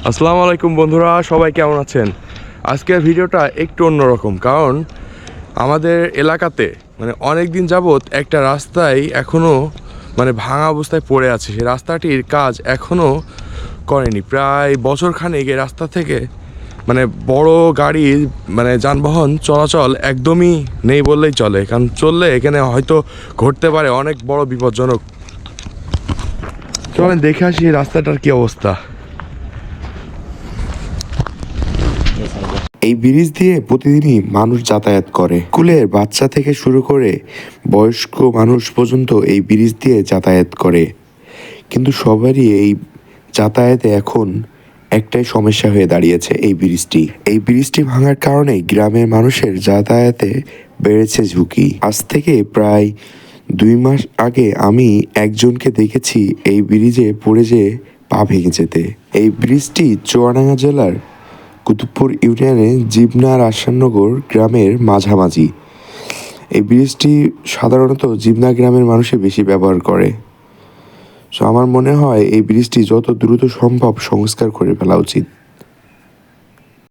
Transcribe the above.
আসসালামু আলাইকুম বন্ধুরা, সবাই কেমন আছেন? আজকের ভিডিওটা একটু অন্যরকম, কারণ আমাদের এলাকাতে অনেক দিন যাবৎ একটা রাস্তায় এখনও ভাঙা অবস্থায় পড়ে আছে। সেই রাস্তাটির কাজ এখনও করেনি। প্রায় বছরখানেক এই রাস্তা থেকে বড় গাড়ির যানবাহন চলাচল একদমই নেই বললেই চলে, কারণ চললে এখানে হয়তো ঘটতে পারে অনেক বড় বিপজ্জনক। চলেন দেখে আসি এই রাস্তাটার কি অবস্থা। এই ব্রিজ দিয়ে প্রতিদিনই মানুষ যাতায়াত করে। স্কুলের বাচ্চা থেকে শুরু করে বয়স্ক মানুষ পর্যন্ত এই ব্রিজ দিয়ে যাতায়াত করে। কিন্তু সবারই এই যাতায়াতে এখন একটাই সমস্যা হয়ে দাঁড়িয়েছে, এই ব্রিজটি ভাঙার কারণে গ্রামের মানুষের যাতায়াতে বেড়েছে ঝুঁকি। আজ থেকে প্রায় 2 মাস আগে আমি একজনকে দেখেছি এই ব্রিজে পড়ে যেয়ে পা ভেঙে যেতে। এই ব্রিজটি চুয়াডাঙ্গা জেলার কুতুবপুর ইউনিয়নে জিবনা রাজশাহীনগর গ্রামের মাঝামাঝি। এই ব্রিজটি সাধারণত জিবনা গ্রামের মানুষই বেশি ব্যবহার করে। আমার মনে হয় এই ব্রিজটি যত দ্রুত সম্ভব সংস্কার করে ফেলা উচিত।